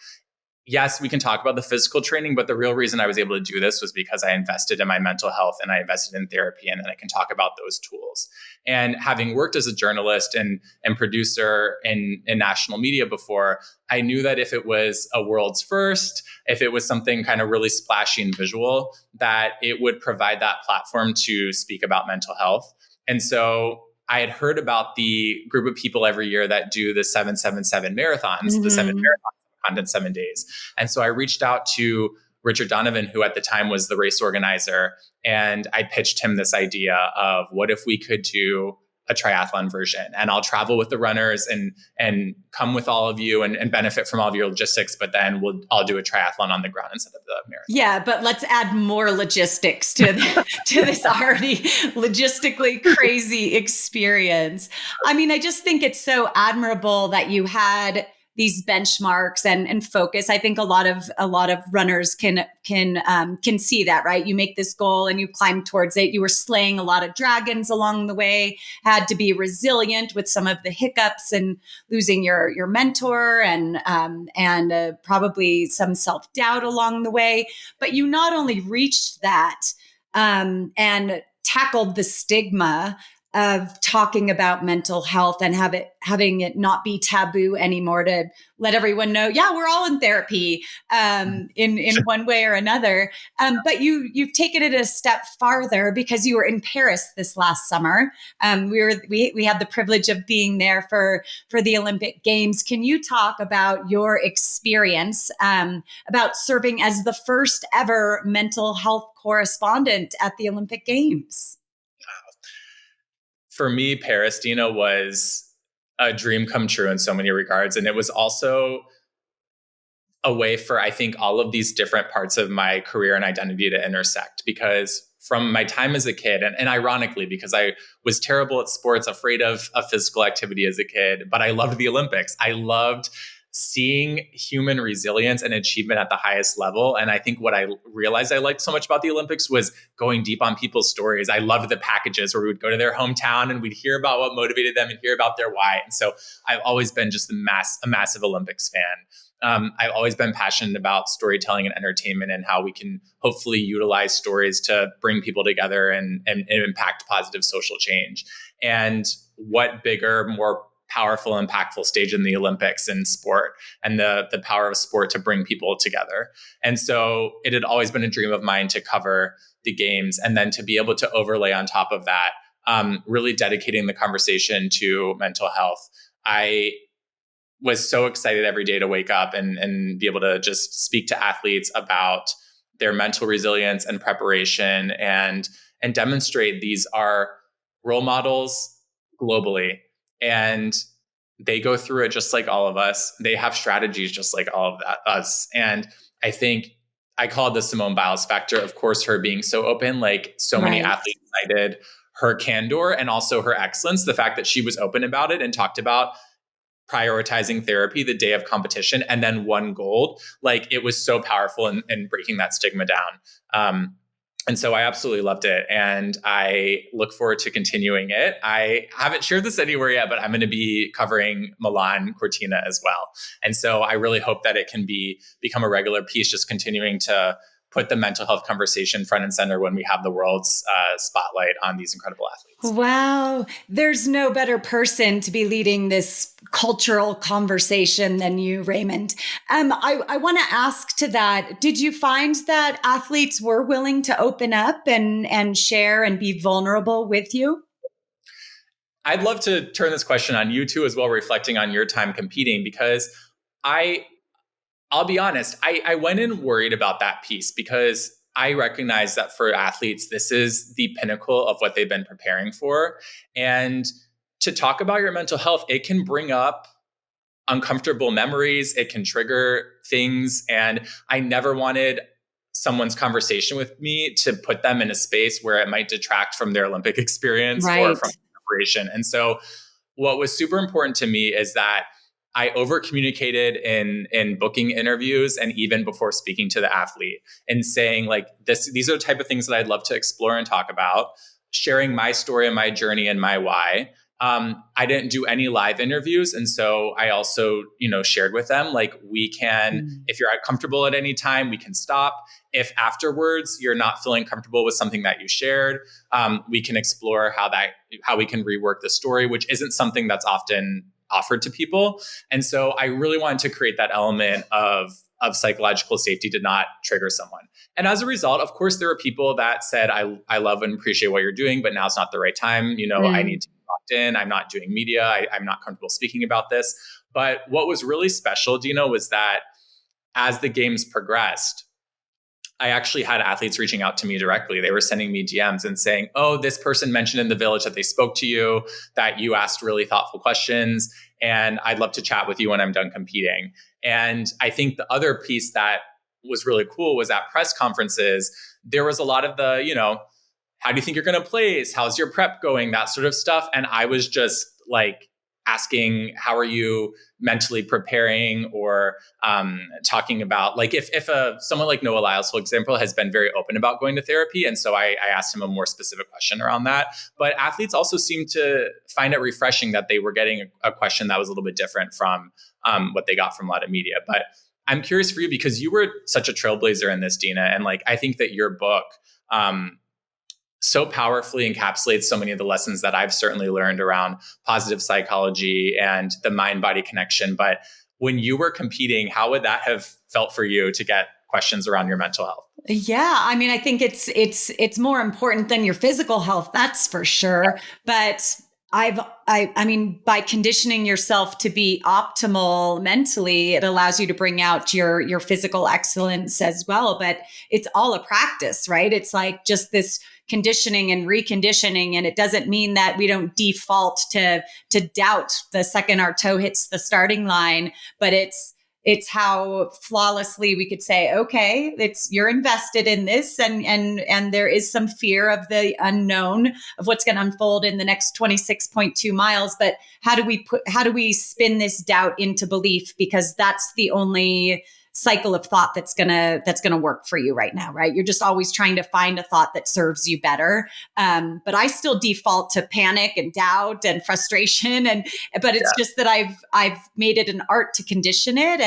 yes, we can talk about the physical training, but the real reason I was able to do this was because I invested in my mental health and I invested in therapy, and then I can talk about those tools. And having worked as a journalist and producer in national media before, I knew that if it was a world's first, if it was something kind of really splashy and visual, that it would provide that platform to speak about mental health. And so I had heard about the group of people every year that do the 777 marathons, the 7 marathons in 7 days. And so I reached out to Richard Donovan, who at the time was the race organizer. And I pitched him this idea of what if we could do a triathlon version, and I'll travel with the runners and come with all of you and benefit from all of your logistics, but then I'll do a triathlon on the ground instead of the marathon. Yeah, but let's add more logistics to this already logistically crazy experience. I mean, I just think it's so admirable that you had these benchmarks and focus. I think a lot of runners can see that, right? You make this goal and you climb towards it. You were slaying a lot of dragons along the way, had to be resilient with some of the hiccups and losing your mentor and probably some self-doubt along the way. But you not only reached that and tackled the stigma of talking about mental health and having it not be taboo anymore, to let everyone know, yeah, we're all in therapy in one way or another. But you've taken it a step farther because you were in Paris this last summer. We had the privilege of being there for the Olympic Games. Can you talk about your experience about serving as the first ever mental health correspondent at the Olympic Games? For me, Paris, Dina, was a dream come true in so many regards. And it was also a way for, I think, all of these different parts of my career and identity to intersect. Because from my time as a kid, and ironically, because I was terrible at sports, afraid of physical activity as a kid, but I loved the Olympics. I loved seeing human resilience and achievement at the highest level. And I think what I realized I liked so much about the Olympics was going deep on people's stories. I loved the packages where we would go to their hometown and we'd hear about what motivated them and hear about their why. And so I've always been just a massive Olympics fan. I've always been passionate about storytelling and entertainment and how we can hopefully utilize stories to bring people together and impact positive social change. And what bigger, more powerful, impactful stage in the Olympics in sport, and the power of sport to bring people together. And so it had always been a dream of mine to cover the games, and then to be able to overlay on top of that, really dedicating the conversation to mental health. I was so excited every day to wake up and be able to just speak to athletes about their mental resilience and preparation and demonstrate these are role models globally. And they go through it just like all of us. They have strategies just like all of us. And I think I call it the Simone Biles factor. Of course, her being so open, like so many athletes cited her candor and also her excellence. The fact that she was open about it and talked about prioritizing therapy the day of competition and then won gold. Like, it was so powerful in breaking that stigma down. And so I absolutely loved it. And I look forward to continuing it. I haven't shared this anywhere yet, but I'm going to be covering Milan Cortina as well. And so I really hope that it can become a regular piece, just continuing to put the mental health conversation front and center when we have the world's spotlight on these incredible athletes. Wow. There's no better person to be leading this cultural conversation than you, Raymond. I want to ask to that, did you find that athletes were willing to open up and share and be vulnerable with you? I'd love to turn this question on you too, as well, reflecting on your time competing, because I'll be honest, I went in worried about that piece because I recognize that for athletes, this is the pinnacle of what they've been preparing for. And to talk about your mental health, it can bring up uncomfortable memories. It can trigger things. And I never wanted someone's conversation with me to put them in a space where it might detract from their Olympic experience or from preparation. And so what was super important to me is that I over communicated in booking interviews and even before speaking to the athlete and saying, like, these are the type of things that I'd love to explore and talk about, sharing my story and my journey and my why. I didn't do any live interviews. And so I also, shared with them, like, we can, if you're comfortable at any time, we can stop. If afterwards you're not feeling comfortable with something that you shared, we can explore how we can rework the story, which isn't something that's often offered to people. And so I really wanted to create that element of psychological safety to not trigger someone. And as a result, of course, there are people that said, I love and appreciate what you're doing, but now's not the right time. I need to be locked in. I'm not doing media. I'm not comfortable speaking about this. But what was really special, Dino, was that as the games progressed, I actually had athletes reaching out to me directly. They were sending me DMs and saying, oh, this person mentioned in the village that they spoke to you, that you asked really thoughtful questions, and I'd love to chat with you when I'm done competing. And I think the other piece that was really cool was at press conferences, there was a lot of the, how do you think you're going to place? How's your prep going? That sort of stuff. And I was just like asking, how are you mentally preparing, or talking about like if someone like Noah Lyles, for example, has been very open about going to therapy. And so I asked him a more specific question around that. But athletes also seemed to find it refreshing that they were getting a question that was a little bit different from what they got from a lot of media. But I'm curious for you, because you were such a trailblazer in this, Dina. And like, I think that your book so powerfully encapsulates so many of the lessons that I've certainly learned around positive psychology and the mind-body connection. But when you were competing, how would that have felt for you to get questions around your mental health? Yeah, I mean, I think it's more important than your physical health, that's for sure. But I mean, by conditioning yourself to be optimal mentally, it allows you to bring out your physical excellence as well. But it's all a practice, right? It's like just this conditioning and reconditioning. And it doesn't mean that we don't default to doubt the second our toe hits the starting line, but it's how flawlessly we could say, okay, you're invested in this, and there is some fear of the unknown of what's going to unfold in the next 26.2 miles. But how do we spin this doubt into belief? Because that's the only cycle of thought that's gonna work for you right now, right? You're just always trying to find a thought that serves you better. But I still default to panic and doubt and frustration, but it's just that I've made it an art to condition it,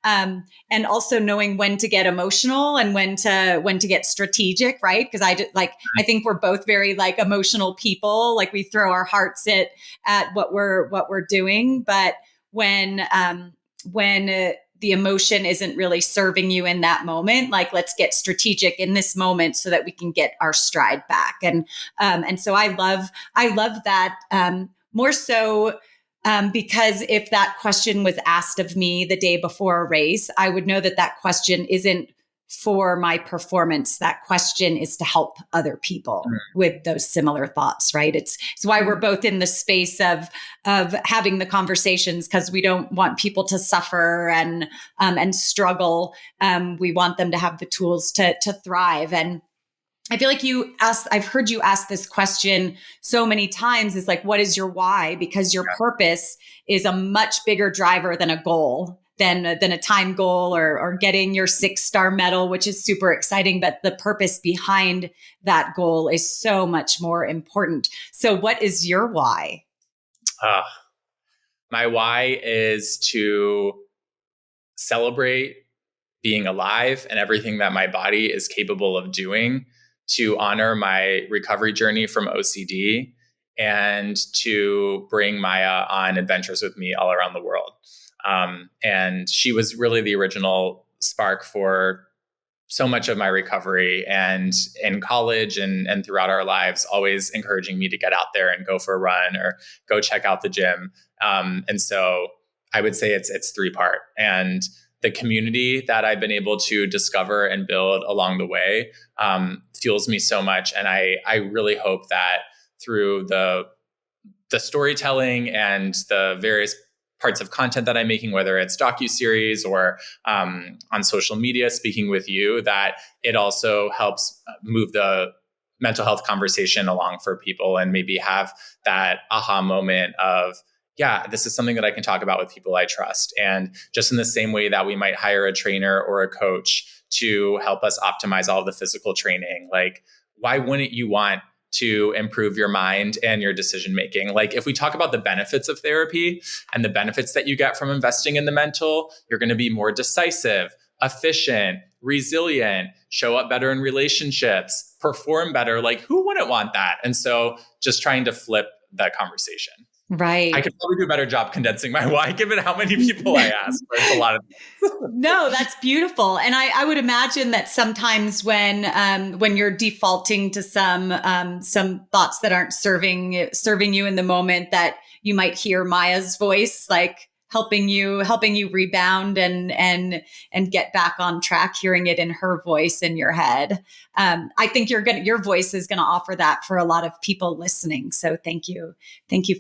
and also knowing when to get emotional and when to get strategic, right? Because I think we're both very like emotional people. Like we throw our hearts at what we're doing, but when the emotion isn't really serving you in that moment, like let's get strategic in this moment so that we can get our stride back. And so I love that more so because if that question was asked of me the day before a race, I would know that question isn't for my performance. That question is to help other people with those similar thoughts, right? It's why we're both in the space of having the conversations, because we don't want people to suffer and struggle. We want them to have the tools to thrive. And I feel like I've heard you ask this question so many times, is like, what is your why? Because your purpose is a much bigger driver than a goal, than a time goal or getting your 6-star medal, which is super exciting. But the purpose behind that goal is so much more important. So what is your why? My why is to celebrate being alive and everything that my body is capable of doing, to honor my recovery journey from OCD, and to bring Maya on adventures with me all around the world. And she was really the original spark for so much of my recovery, and in college and throughout our lives, always encouraging me to get out there and go for a run or go check out the gym. And so I would say it's 3-part. And the community that I've been able to discover and build along the way fuels me so much. And I really hope that through the storytelling and the various parts of content that I'm making, whether it's docuseries or on social media, speaking with you, that it also helps move the mental health conversation along for people, and maybe have that aha moment of, yeah, this is something that I can talk about with people I trust. And just in the same way that we might hire a trainer or a coach to help us optimize all of the physical training, like, why wouldn't you want to improve your mind and your decision making? Like, if we talk about the benefits of therapy and the benefits that you get from investing in the mental, you're going to be more decisive, efficient, resilient, show up better in relationships, perform better. Like, who wouldn't want that? And so just trying to flip that conversation. Right. I could probably do a better job condensing my why, given how many people I ask. But it's a lot of No, that's beautiful. And I would imagine that sometimes when you're defaulting to some thoughts that aren't serving you in the moment, that you might hear Maya's voice, like, helping you rebound and get back on track, hearing it in her voice in your head. I think your voice is gonna offer that for a lot of people listening. So thank you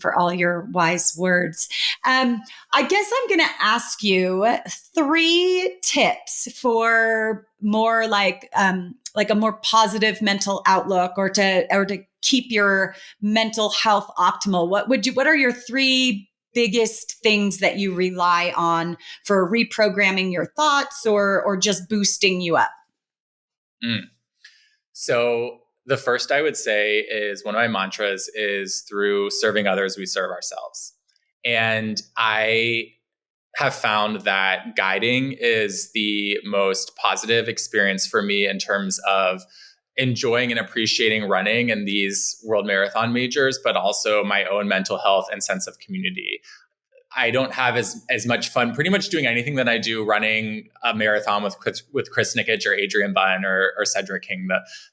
for all your wise words. I guess I'm gonna ask you 3 tips for more like a more positive mental outlook, or to keep your mental health optimal. What are your 3 biggest things that you rely on for reprogramming your thoughts or just boosting you up? So the first I would say is, one of my mantras is, through serving others, we serve ourselves. And I have found that guiding is the most positive experience for me in terms of enjoying and appreciating running and these world marathon majors, but also my own mental health and sense of community. I don't have as much fun pretty much doing anything that I do running a marathon with Chris Nikic or Adrian Bunn or Cedric King,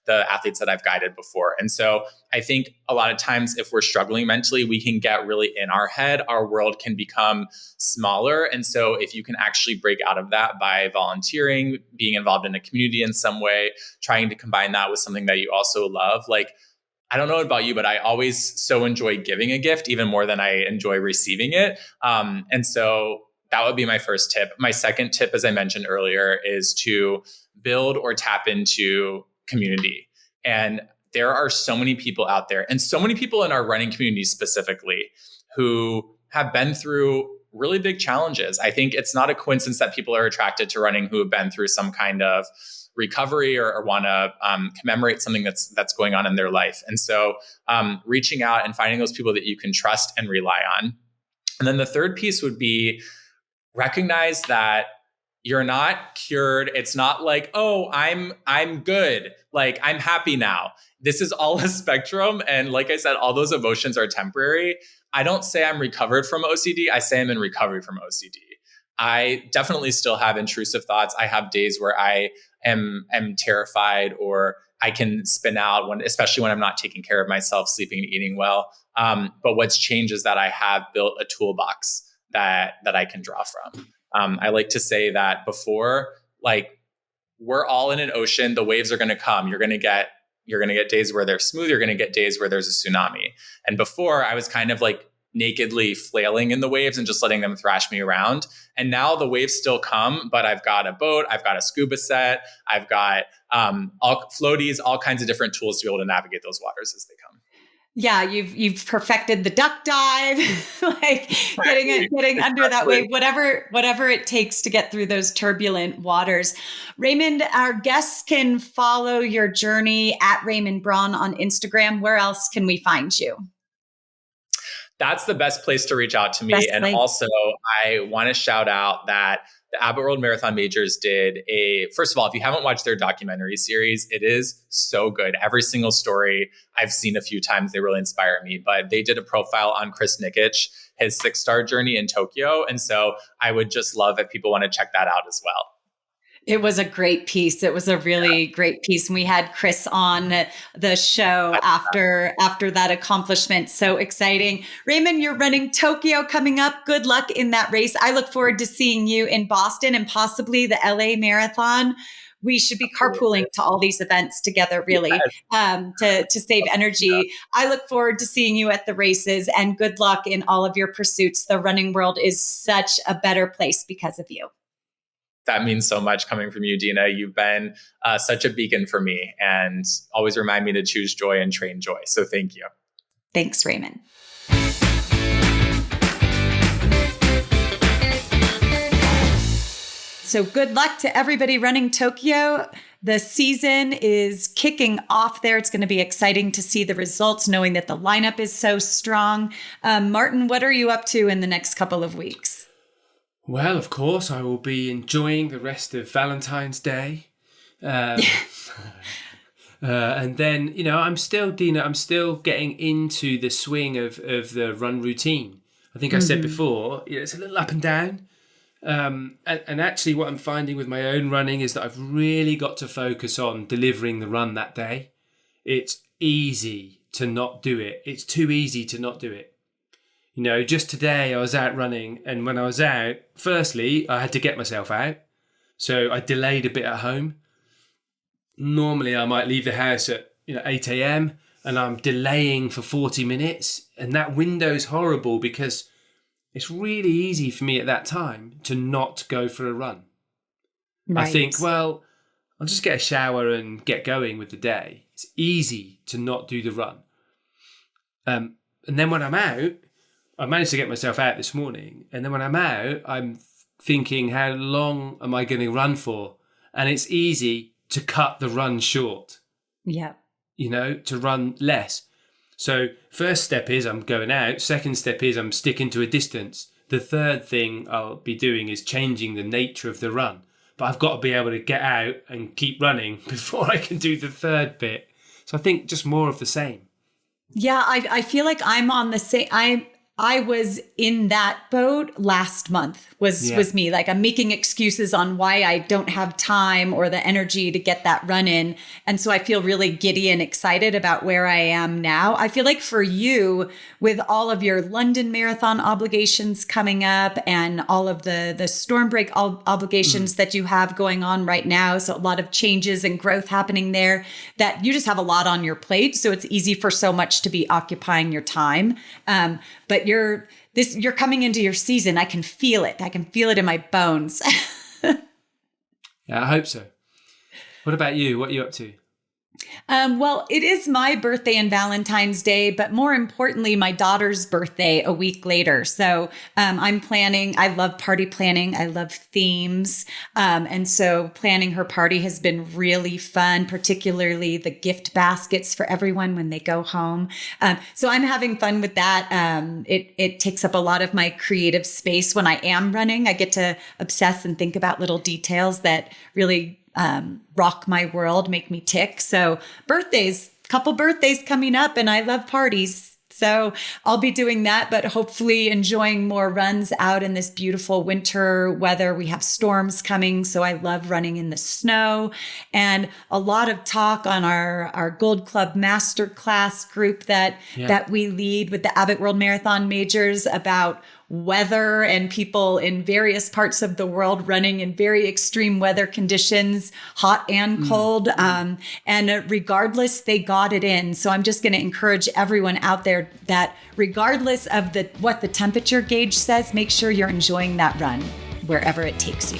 the athletes that I've guided before. And so I think a lot of times, if we're struggling mentally, we can get really in our head. Our world can become smaller. And so if you can actually break out of that by volunteering, being involved in a community in some way, trying to combine that with something that you also love, like, I don't know about you, but I always so enjoy giving a gift even more than I enjoy receiving it. And so that would be my first tip. My second tip, as I mentioned earlier, is to build or tap into community. And there are so many people out there, and so many people in our running community specifically, who have been through really big challenges. I think it's not a coincidence that people are attracted to running who have been through some kind of recovery or want to commemorate something that's going on in their life. And so reaching out and finding those people that you can trust and rely on. And then the third piece would be, recognize that you're not cured. It's not like, oh, I'm good. Like, I'm happy now. This is all a spectrum. And like I said, all those emotions are temporary. I don't say I'm recovered from OCD. I say I'm in recovery from OCD. I definitely still have intrusive thoughts. I have days where I am terrified, or I can spin out, especially when I'm not taking care of myself, sleeping and eating well. But what's changed is that I have built a toolbox that I can draw from. I like to say that before, like, we're all in an ocean. The waves are going to come. You're going to get days where they're smooth. You're going to get days where there's a tsunami. And before, I was kind of like nakedly flailing in the waves and just letting them thrash me around. And now the waves still come, but I've got a boat, I've got a scuba set, I've got all floaties, all kinds of different tools to be able to navigate those waters as they come. Yeah, you've perfected the duck dive, like getting under that wave, whatever it takes to get through those turbulent waters. Raymond, our guests can follow your journey at Raymond Braun on Instagram. Where else can we find you? That's the best place to reach out to me. And also, I want to shout out that the Abbott World Marathon Majors first of all, if you haven't watched their documentary series, it is so good. Every single story I've seen a few times, they really inspire me. But they did a profile on Chris Nikic, his 6-star journey in Tokyo. And so I would just love if people want to check that out as well. It was a great piece. It was a really great piece. And we had Chris on the show after that accomplishment. So exciting. Raymond, you're running Tokyo coming up. Good luck in that race. I look forward to seeing you in Boston and possibly the LA Marathon. We should be carpooling to all these events together, really, to save energy. I look forward to seeing you at the races, and good luck in all of your pursuits. The running world is such a better place because of you. That means so much coming from you, Dina. You've been such a beacon for me and always remind me to choose joy and train joy. So thank you. Thanks, Raymond. So good luck to everybody running Tokyo. The season is kicking off there. It's going to be exciting to see the results, knowing that the lineup is so strong. Martin, what are you up to in the next couple of weeks? Well, of course, I will be enjoying the rest of Valentine's Day. And then, I'm still getting into the swing of the run routine. I think I said before, it's a little up and down. And actually what I'm finding with my own running is that I've really got to focus on delivering the run that day. It's easy to not do it. It's too easy to not do it. Just today I was out running, and when I was out, firstly, I had to get myself out. So I delayed a bit at home. Normally I might leave the house at 8 a.m. and I'm delaying for 40 minutes. And that window's horrible because it's really easy for me at that time to not go for a run. Right. I think, well, I'll just get a shower and get going with the day. It's easy to not do the run. And then when I'm out, I managed to get myself out this morning. And then when I'm out, I'm thinking, how long am I going to run for? And it's easy to cut the run short. Yeah. To run less. So first step is I'm going out. Second step is I'm sticking to a distance. The third thing I'll be doing is changing the nature of the run. But I've got to be able to get out and keep running before I can do the third bit. So I think just more of the same. Yeah, I feel like I'm on the same. I was in that boat last month was me. Like I'm making excuses on why I don't have time or the energy to get that run in. And so I feel really giddy and excited about where I am now. I feel like for you, with all of your London Marathon obligations coming up and all of the storm break obligations that you have going on right now, so a lot of changes and growth happening there, that you just have a lot on your plate. So it's easy for so much to be occupying your time. But you're coming into your season. I can feel it. I can feel it in my bones. Yeah, I hope so. What about you? What are you up to? Well, it is my birthday and Valentine's Day, but more importantly, my daughter's birthday a week later. So I'm planning. I love party planning. I love themes. And so planning her party has been really fun, particularly the gift baskets for everyone when they go home. So I'm having fun with that. It takes up a lot of my creative space when I am running. I get to obsess and think about little details that really rock my world, make me tick. So couple birthdays coming up, and I love parties. So I'll be doing that, but hopefully enjoying more runs out in this beautiful winter weather. We have storms coming, so I love running in the snow. And a lot of talk on our Gold Club Masterclass group that we lead with the Abbott World Marathon Majors about weather and people in various parts of the world running in very extreme weather conditions, hot and cold. And regardless, they got it in. So I'm just going to encourage everyone out there that regardless of what the temperature gauge says, make sure you're enjoying that run wherever it takes you.